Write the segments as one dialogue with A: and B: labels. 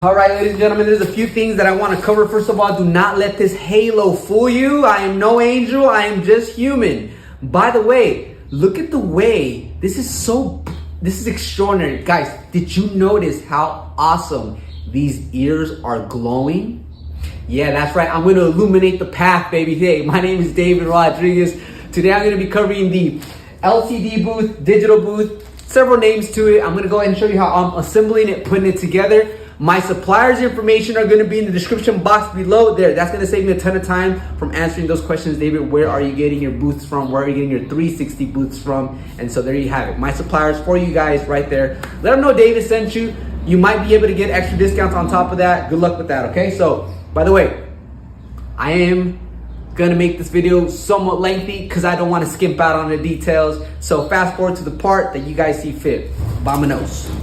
A: All right, ladies and gentlemen, there's a few things that I want to cover. First of all, do not let this halo fool you. I am no angel. I am just human. By the way, look at the way. This is extraordinary. Guys, did you notice how awesome these ears are glowing? Yeah, that's right. I'm going to illuminate the path, baby. Hey, my name is David Rodriguez. Today, I'm going to be covering the LCD booth, digital booth, several names to it. I'm going to go ahead and show you how I'm assembling it, putting it together. My supplier's information are going to be in the description box below there. That's going to save me a ton of time from answering those questions. David, where are you getting your booths from? Where are you getting your 360 booths from? And so there you have it. My suppliers for you guys right there. Let them know David sent you. You might be able to get extra discounts on top of that. Good luck with that, okay? So, by the way, I am going to make this video somewhat lengthy because I don't want to skimp out on the details. So fast forward to the part that you guys see fit. Vamonos.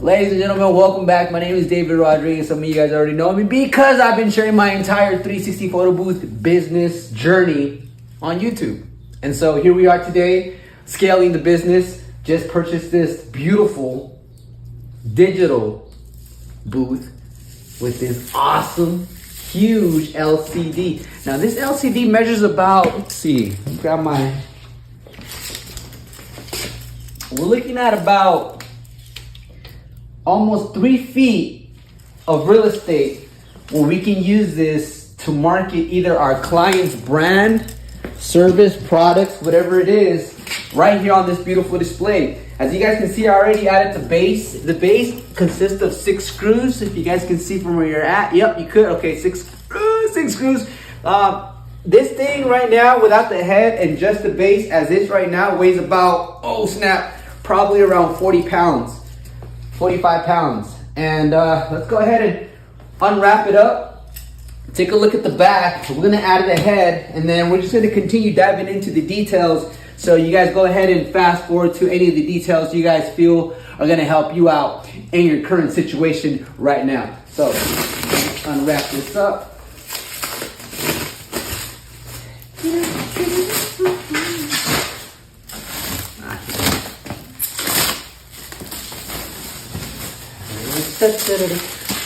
A: Ladies and gentlemen, welcome back. My name is David Rodriguez. Some of you guys already know me because I've been sharing my entire 360 photo booth business journey on YouTube. And so here we are today, scaling the business. Just purchased this beautiful digital booth with this awesome, huge LCD. Now this LCD measures about, let's see, let me grab my, we're looking at about almost 3 feet of real estate where we can use this to market either our client's brand, service, products, whatever it is, right here on this beautiful display. As you guys can see, I already added the base. The base consists of 6 screws. If you guys can see from where you're at, yep, you could. Okay, 6 screws. This thing right now, without the head and just the base, as is right now, weighs about, oh snap, probably around 40 pounds. 45 pounds. And let's go ahead and unwrap it up. Take a look at the back. We're gonna add the head and then we're just gonna continue diving into the details. So you guys go ahead and fast forward to any of the details you guys feel are gonna help you out in your current situation right now. So unwrap this up.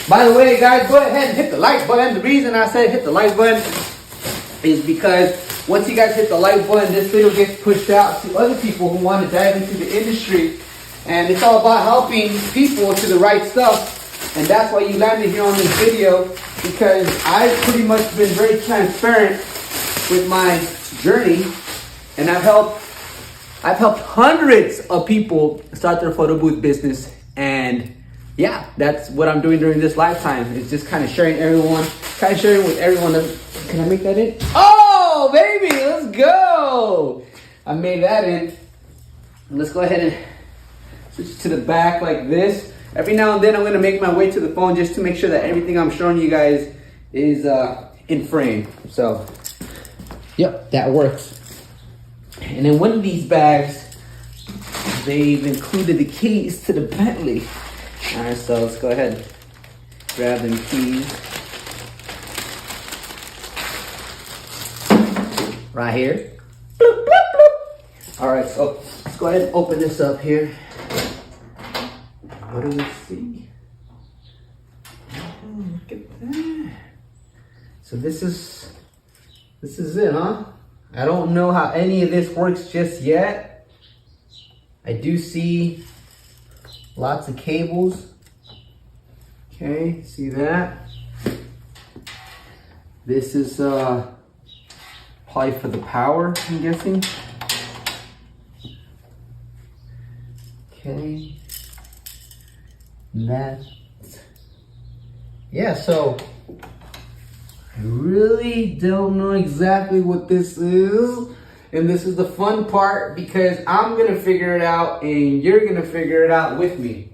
A: By the way, guys, go ahead and hit the like button. The reason I said hit the like button is because once you guys hit the like button, this video gets pushed out to other people who want to dive into the industry. And it's all about helping people to the right stuff. And that's why you landed here on this video, because I've pretty much been very transparent with my journey. And I've helped hundreds of people start their photo booth business. And yeah, that's what I'm doing during this lifetime. It's just kind of sharing with everyone. Can I make that in? Oh, baby, let's go. I made that in. Let's go ahead and switch to the back like this. Every now and then I'm going to make my way to the phone just to make sure that everything I'm showing you guys is in frame. So, yep, that works. And in one of these bags, they've included the keys to the Bentley. All right, so let's go ahead and grab them keys. Right here. Bloop, bloop, bloop. All right, so let's go ahead and open this up here. What do we see? Oh, look at that. So this is it, huh? I don't know how any of this works just yet. I do see lots of cables. Okay, see that? This is probably for the power, I'm guessing. Okay. Yeah, so I really don't know exactly what this is. And this is the fun part because I'm gonna figure it out and you're gonna figure it out with me.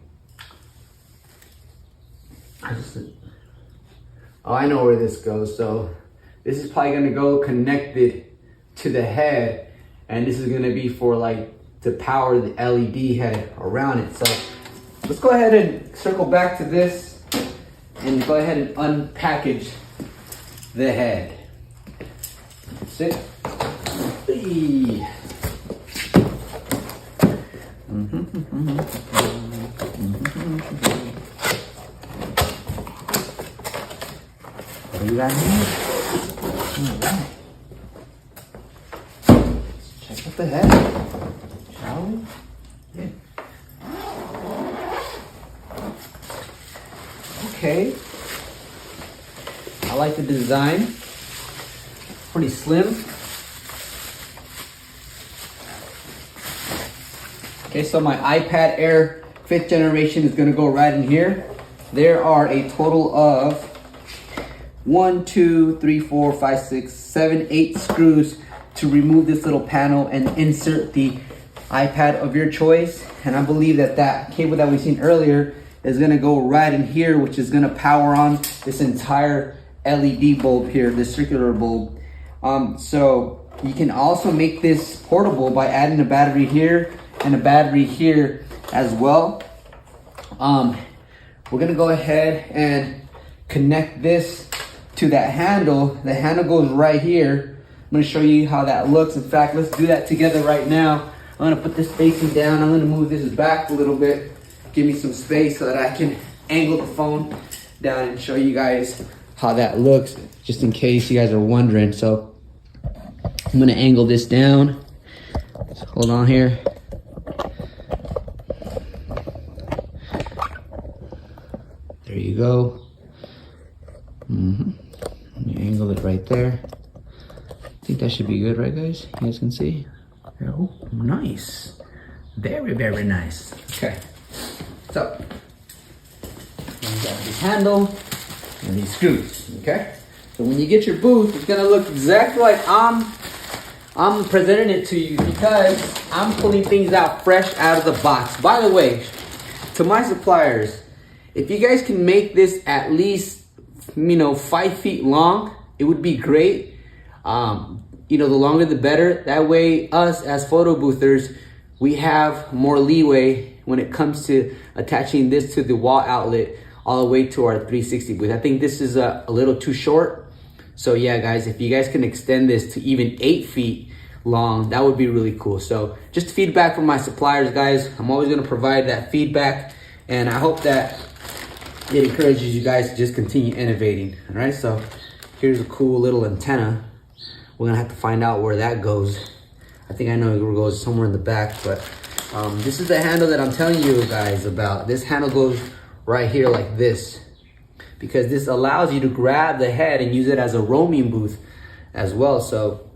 A: I know where this goes. So this is probably gonna go connected to the head, and this is gonna be for like to power the LED head around it. So let's go ahead and circle back to this and go ahead and unpackage the head. That's it. What do you got here? Alright. Check out the head. Shall we? Yeah. Okay. I like the design. Pretty slim. Okay, so my iPad Air 5th generation is gonna go right in here. There are a total of 1, 2, 3, 4, 5, 6, 7, 8 screws to remove this little panel and insert the iPad of your choice. And I believe that that cable that we've seen earlier is gonna go right in here, which is gonna power on this entire LED bulb here, this circular bulb. So you can also make this portable by adding a battery here and a battery here as well. We're gonna go ahead and connect this to that handle. The handle goes right here. I'm gonna show you how that looks. In fact, let's do that together right now. I'm gonna put this facing down. I'm gonna move this back a little bit. Give me some space so that I can angle the phone down and show you guys how that looks, just in case you guys are wondering. So I'm gonna angle this down. So hold on here. There you go. You angle it right there. I think that should be good, right guys? You guys can see? Oh, nice. Very, very nice. Okay. So, we got this handle and these screws, okay? So when you get your booth, it's gonna look exactly like I'm presenting it to you, because I'm pulling things out fresh out of the box. By the way, to my suppliers, if you guys can make this at least, 5 feet long, it would be great. The longer the better. That way, us as photo boothers, we have more leeway when it comes to attaching this to the wall outlet all the way to our 360 booth. I think this is a little too short. So yeah, guys, if you guys can extend this to even 8 feet long, that would be really cool. So just feedback from my suppliers, guys. I'm always gonna provide that feedback, and I hope that it encourages you guys to just continue innovating. All right, so here's a cool little antenna. We're gonna have to find out where that goes. I think I know it goes somewhere in the back, but this is the handle that I'm telling you guys about. This handle goes right here like this, because this allows you to grab the head and use it as a roaming booth as well. So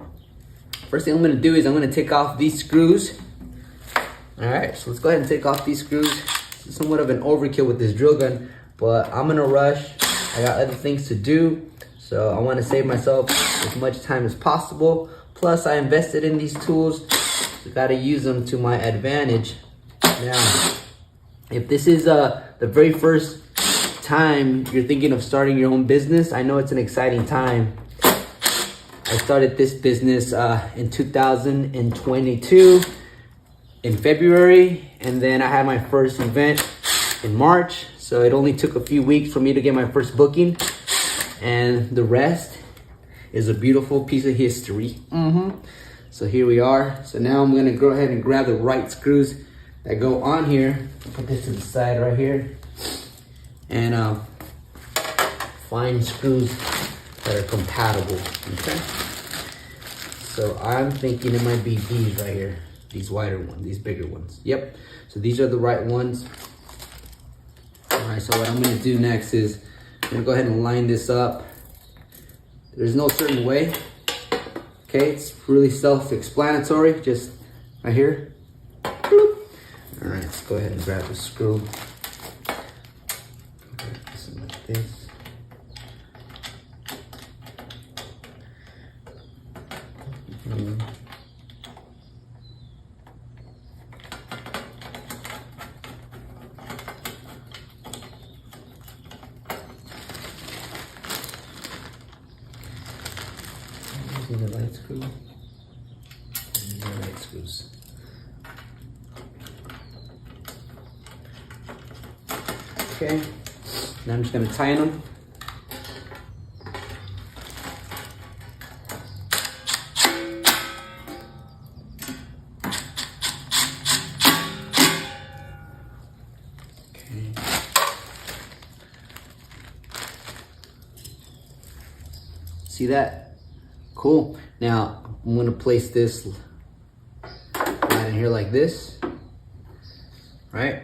A: first thing I'm gonna do is I'm gonna take off these screws. All right, so let's go ahead and take off these screws. This is somewhat of an overkill with this drill gun, but I'm in a rush. I got other things to do, so I want to save myself as much time as possible. Plus, I invested in these tools. So got to use them to my advantage. Now, if this is the very first time you're thinking of starting your own business, I know it's an exciting time. I started this business in 2022 in February, and then I had my first event in March. So it only took a few weeks for me to get my first booking, and the rest is a beautiful piece of history. So here we are. So now I'm gonna go ahead and grab the right screws that go on here. Put this to the side right here, and find screws that are compatible. Okay. So I'm thinking it might be these right here, these wider ones, these bigger ones. Yep. So these are the right ones. All right, so what I'm gonna do next is I'm gonna go ahead and line this up. There's no certain way. Okay, it's really self-explanatory, just right here. Bloop. All right, let's go ahead and grab the screw. Something like this. The light screw. These are light screws. Okay, now I'm just going to tighten them. See that? Cool. Now I'm gonna place this right in here like this, right?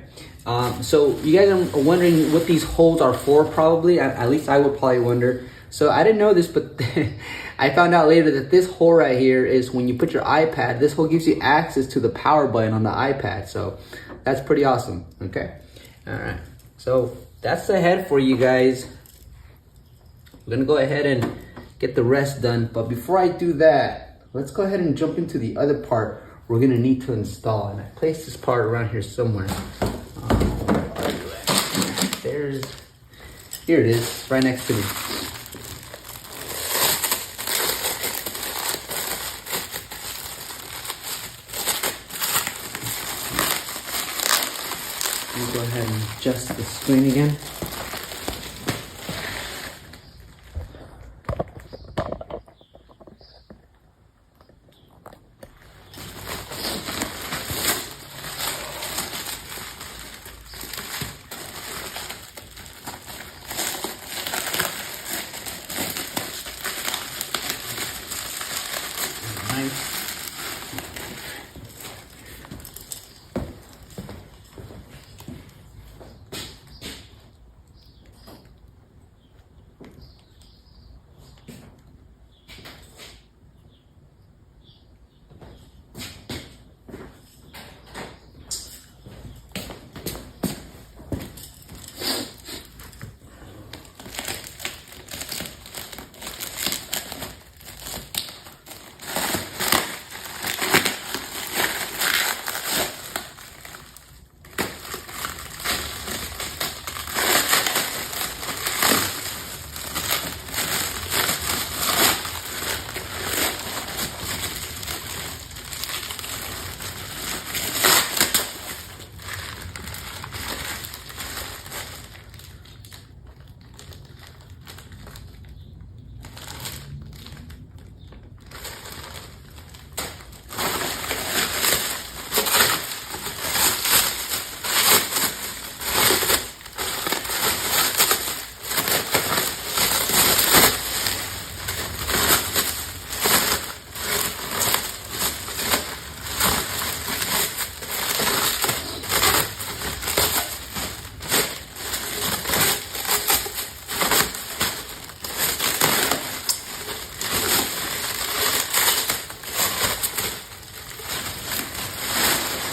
A: So you guys are wondering what these holes are for, probably. At least I would probably wonder. So I didn't know this, but I found out later that this hole right here is when you put your iPad, this hole gives you access to the power button on the iPad. So that's pretty awesome, okay? All right, so that's the head for you guys. We're gonna go ahead and get the rest done. But before I do that, let's go ahead and jump into the other part we're gonna need to install. And I placed this part around here somewhere. Here it is, right next to me. Let me go ahead and adjust the screen again.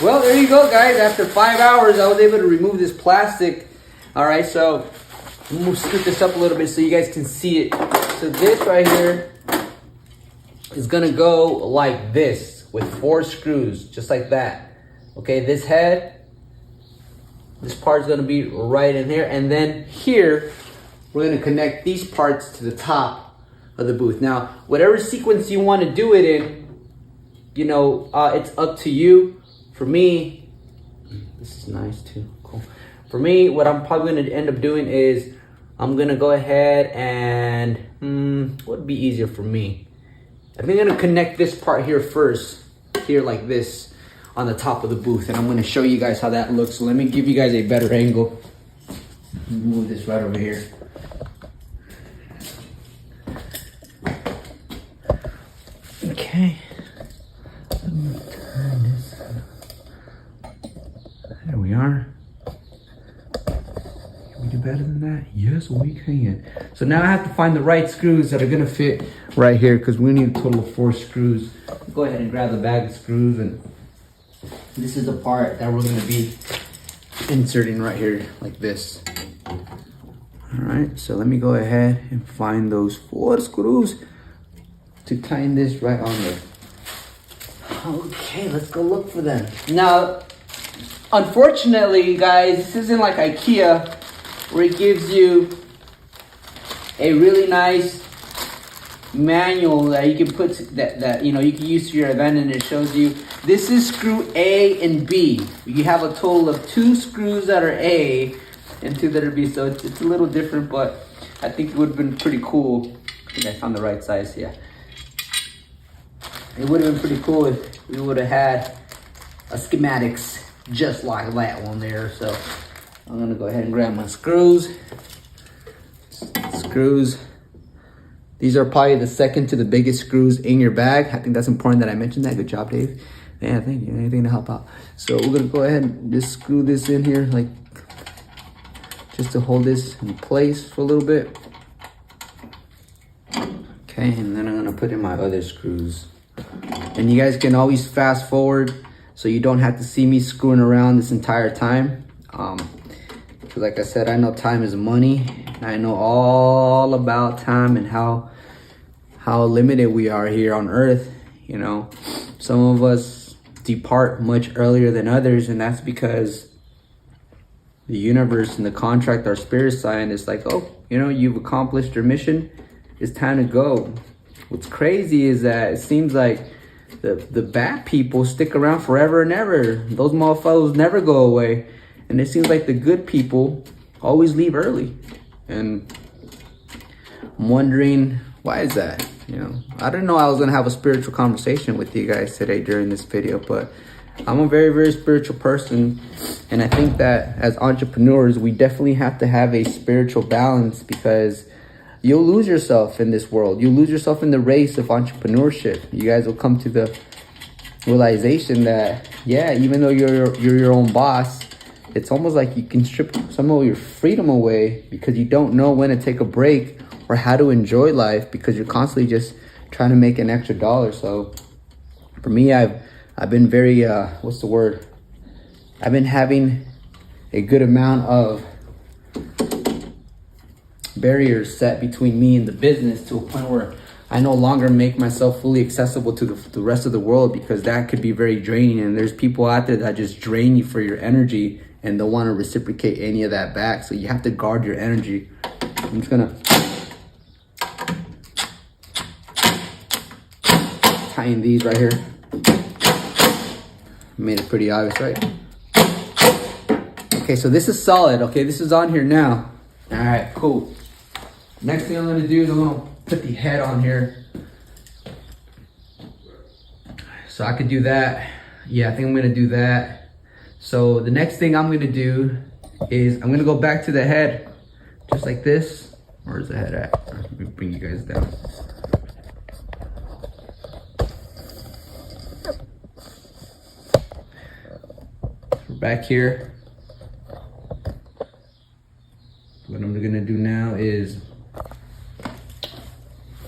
A: Well, there you go, guys. After 5 hours, I was able to remove this plastic. All right, so I'm gonna scoot this up a little bit so you guys can see it. So this right here is gonna go like this with 4 screws, just like that. Okay, this head, this part's gonna be right in here, and then here, we're gonna connect these parts to the top of the booth. Now, whatever sequence you wanna do it in, you know, it's up to you. For me, this is nice too, cool. For me, what I'm probably gonna end up doing is I'm gonna go ahead and, what would be easier for me? I think I'm gonna connect this part here first, here like this, on the top of the booth, and I'm gonna show you guys how that looks. So let me give you guys a better angle. Move this right over here. Okay. There we are. Can we do better than that? Yes, we can. So now I have to find the right screws that are gonna fit right here, because we need a total of 4 screws. Go ahead and grab the bag of screws, and this is the part that we're gonna be inserting right here, like this. All right, so let me go ahead and find those 4 screws to tighten this right on there. Okay, let's go look for them. Now, unfortunately, guys, this isn't like IKEA where it gives you a really nice manual that you can put that you know you can use to your event, and it shows you this is screw A and B. You have a total of 2 screws that are A and 2 that are B, so it's a little different, but I think it would have been pretty cool. I think I found the right size. Yeah, it would have been pretty cool if we would have had a schematics just like that one there. So I'm gonna go ahead and grab my screws. These are probably the second to the biggest screws in your bag. I think that's important that I mentioned that. Good job, Dave. Yeah, thank you. Anything to help out. So we're gonna go ahead and just screw this in here, like just to hold this in place for a little bit. Okay, and then I'm gonna put in my other screws. And you guys can always fast forward so you don't have to see me screwing around this entire time. Because like I said, I know time is money. I know all about time and how limited we are here on earth. You know, some of us depart much earlier than others, and that's because the universe and the contract our spirit signed is like, oh, you know, you've accomplished your mission, it's time to go. What's crazy is that it seems like the bad people stick around forever and ever. Those motherfuckers never go away. And it seems like the good people always leave early. And I'm wondering, why is that? You know, I didn't know I was gonna have a spiritual conversation with you guys today during this video, but I'm a very, very spiritual person. And I think that as entrepreneurs, we definitely have to have a spiritual balance, because you'll lose yourself in this world. You'll lose yourself in the race of entrepreneurship. You guys will come to the realization that, yeah, even though you're your own boss, it's almost like you can strip some of your freedom away because you don't know when to take a break or how to enjoy life, because you're constantly just trying to make an extra dollar. So for me, I've been very, what's the word? I've been having a good amount of barriers set between me and the business, to a point where I no longer make myself fully accessible to the rest of the world, because that could be very draining. And there's people out there that just drain you for your energy and don't want to reciprocate any of that back. So you have to guard your energy. I'm just gonna tighten these right here. Made it pretty obvious, right? Okay, so this is solid. Okay, this is on here now. All right, cool. Next thing I'm gonna do is I'm gonna put the head on here. So I could do that. Yeah, I think I'm gonna do that. So the next thing I'm gonna do is I'm gonna go back to the head, just like this. Where's the head at? Let me bring you guys down. We're back here. What I'm gonna do now is,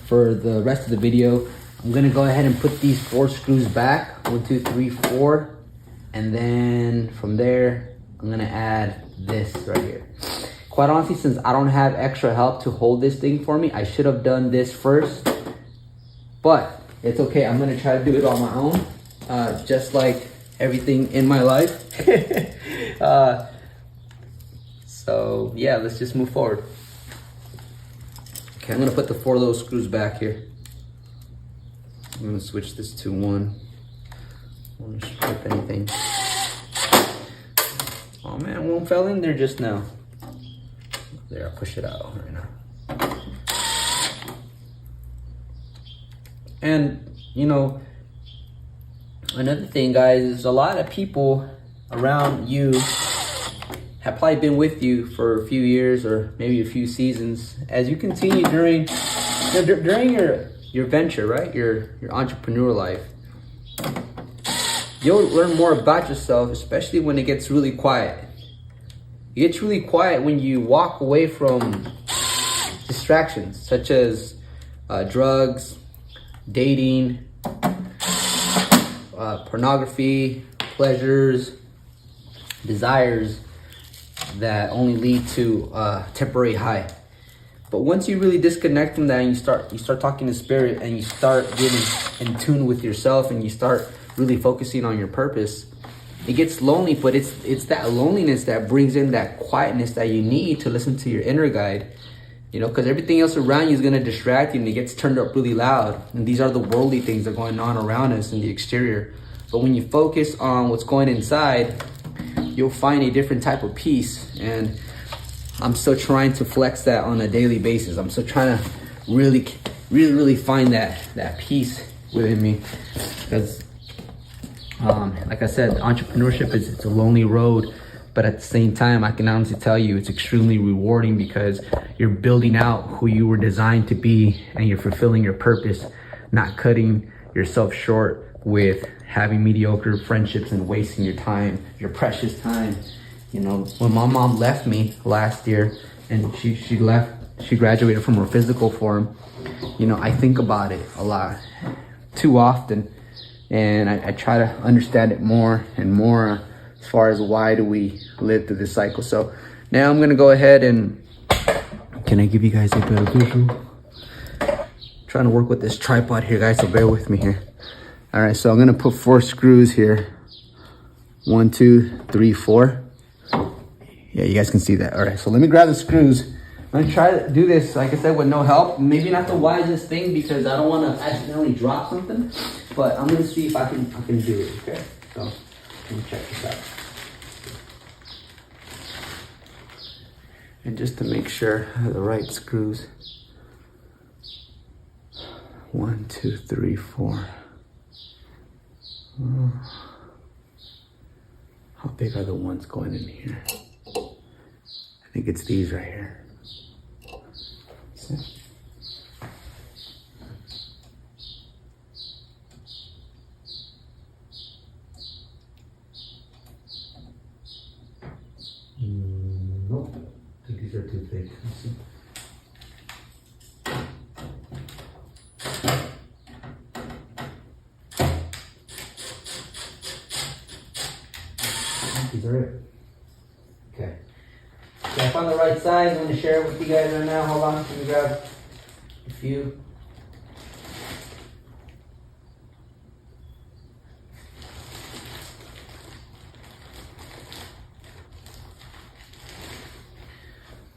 A: for the rest of the video, I'm gonna go ahead and put these 4 screws back. 1, 2, 3, 4. And then from there, I'm gonna add this right here. Quite honestly, since I don't have extra help to hold this thing for me, I should have done this first. But it's okay, I'm gonna try to do it on my own. Just like everything in my life. So yeah, let's just move forward. Okay, I'm gonna put the 4 little screws back here. I'm gonna switch this to 1. I won't strip anything. Oh man, one fell in there just now. There, I'll push it out right now. And you know, another thing, guys, is a lot of people around you have probably been with you for a few years or maybe a few seasons. As you continue during your venture, right? Your entrepreneur life, you'll learn more about yourself, especially when it gets really quiet. It gets really quiet when you walk away from distractions such as drugs, dating, pornography, pleasures, desires that only lead to temporary high. But once you really disconnect from that and you start talking to spirit, and you start getting in tune with yourself, and you start really focusing on your purpose, it gets lonely, but it's that loneliness that brings in that quietness that you need to listen to your inner guide. You know, because everything else around you is going to distract you, and it gets turned up really loud. And these are the worldly things that are going on around us in the exterior. But when you focus on what's going inside, you'll find a different type of peace. And I'm still trying to flex that on a daily basis. I'm still trying to really find that peace within me. Because like I said, entrepreneurship it's a lonely road. But at the same time, I can honestly tell you it's extremely rewarding because you're building out who you were designed to be and you're fulfilling your purpose, not cutting yourself short with having mediocre friendships and wasting your time, your precious time. You know, when my mom left me last year and she graduated from her physical form, you know, I think about it a lot, too often. And I try to understand it more and more as far as why do we live through this cycle. So now I'm gonna go ahead and, can I give you guys a better visual? Trying to work with this tripod here, guys, so bear with me here. All right, so I'm gonna put 4 screws here. 1, 2, 3, 4. Yeah, you guys can see that. All right, so let me grab the screws. I'm gonna try to do this, like I said, with no help. Maybe not the wisest thing because I don't wanna accidentally drop something, but I'm gonna see if I can do it, okay? So, let me check this out. And just to make sure I have the right screws. 1, 2, 3, 4. How big are the ones going in here? I think it's these right here. See? Nope. I think these are too big. Let's see. These are it. Okay. So I found the right size. I'm going to share it with you guys right now. Hold on. Let me grab a few.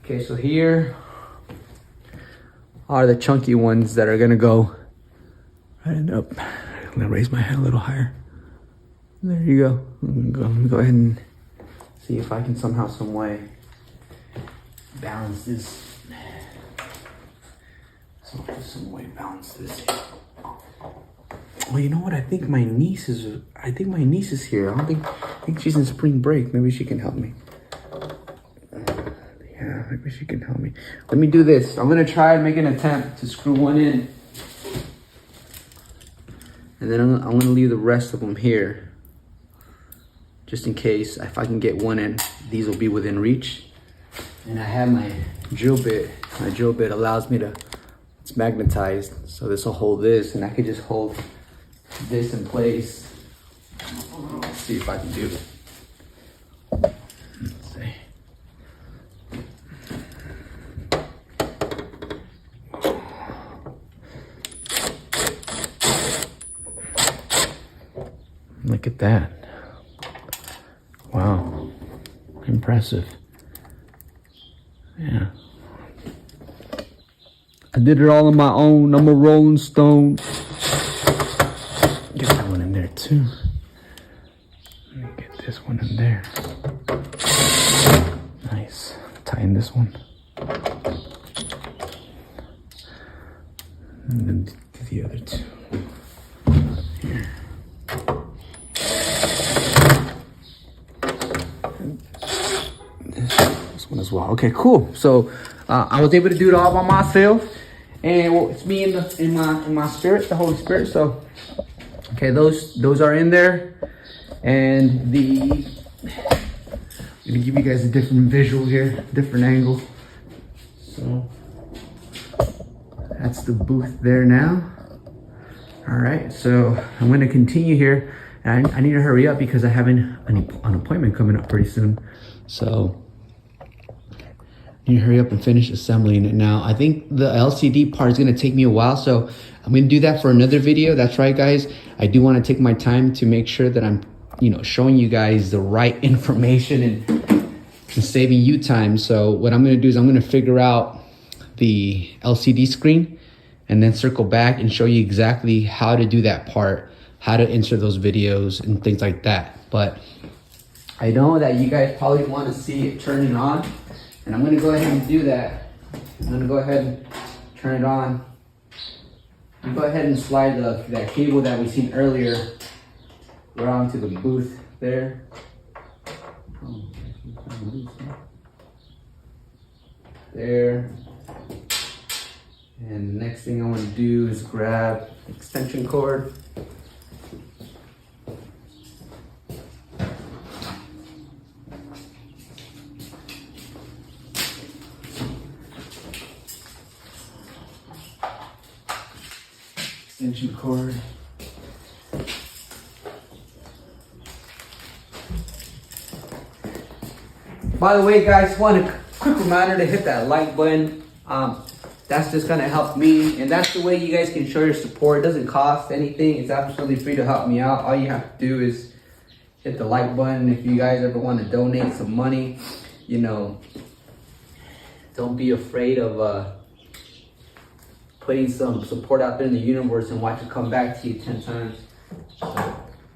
A: Okay, so here are the chunky ones that are going to go right up. I'm going to raise my head a little higher. There you go. I'm gonna go ahead and see if I can somehow, some way balance this. Some way balance this. Well, you know what? I think my niece is here. I think she's in spring break. Maybe she can help me. Yeah, maybe she can help me. Let me do this. I'm gonna try and make an attempt to screw one in, and then I'm gonna leave the rest of them here. Just in case, if I can get one in, these will be within reach. And I have my drill bit. My drill bit allows me to, it's magnetized, so this will hold this, and I can just hold this in place. Let's see if I can do it. Let's see. Look at that. Wow, impressive. Yeah. I did it all on my own. I'm a Rolling Stone. Get that one in there too. Let me get this one in there. Nice. Tighten this one. And then do the other two. Here. This one as well. Okay, cool. So I was able to do it all by myself, and well, it's me in my spirit, the Holy Spirit. So okay, those are in there, and I'm gonna give you guys a different visual here, different angle. So that's the booth there now. All right, so I'm gonna continue here, and I need to hurry up because I have an appointment coming up pretty soon. So I need to hurry up and finish assembling it now. I think the LCD part is gonna take me a while, so I'm gonna do that for another video. That's right, guys. I do wanna take my time to make sure that I'm, showing you guys the right information and saving you time. So what I'm gonna do is I'm gonna figure out the LCD screen and then circle back and show you exactly how to do that part, how to insert those videos and things like that. But I know that you guys probably wanna see it turning on, and I'm gonna go ahead and do that. I'm gonna go ahead and turn it on. You go ahead and slide that cable that we seen earlier right onto the booth there. Oh, There. And the next thing I want to do is grab extension cord. Extension cord. By the way, guys, want a quick reminder to hit that like button. That's just gonna help me, and that's the way you guys can show your support. It doesn't cost anything. It's absolutely free to help me out. All you have to do is hit the like button. If you guys ever want to donate some money, you know, don't be afraid of putting some support out there in the universe and watch it come back to you 10 times. So,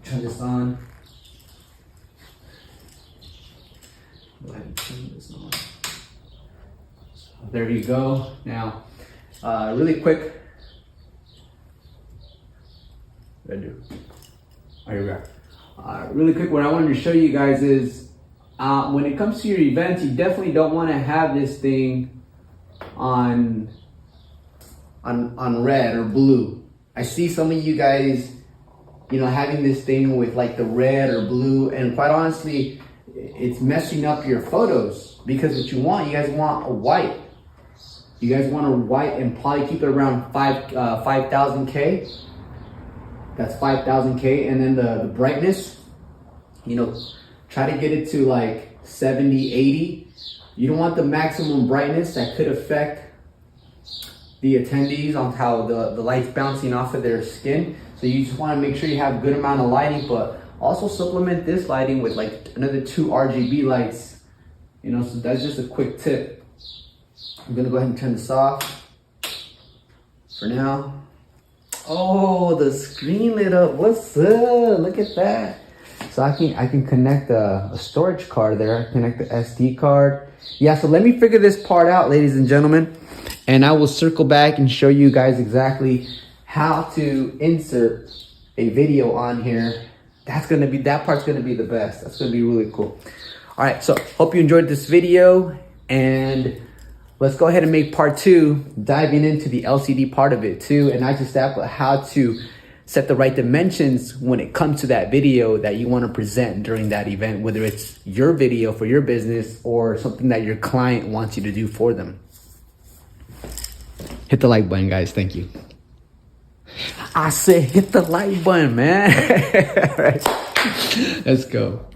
A: turn this on. Go ahead and turn this on. So, there you go. Now, really quick. What did I do? Oh, here we are. Really quick, what I wanted to show you guys is when it comes to your events, you definitely don't want to have this thing on red or blue. I see some of you guys, you know, having this thing with like the red or blue, and quite honestly, it's messing up your photos, because what you guys want a white. You guys want a white and probably keep it around 5,000K. That's 5,000K, and then the brightness, you know, try to get it to like 70, 80. You don't want the maximum brightness. That could affect the attendees on how the light's bouncing off of their skin. So you just want to make sure you have a good amount of lighting, but also supplement this lighting with like another 2 RGB lights. You know, so that's just a quick tip. I'm gonna go ahead and turn this off for now. Oh, the screen lit up. What's up? Look at that. So I can connect a storage card there. Connect the SD card. Yeah, so let me figure this part out, ladies and gentlemen, and I will circle back and show you guys exactly how to insert a video on here. That part's gonna be the best. That's gonna be really cool. All right, so hope you enjoyed this video, and let's go ahead and make part 2, diving into the LCD part of it too, and not just that, but how to set the right dimensions when it comes to that video that you want to present during that event, whether it's your video for your business or something that your client wants you to do for them. Hit the like button, guys. Thank you. I said hit the like button, man. All right. Let's go.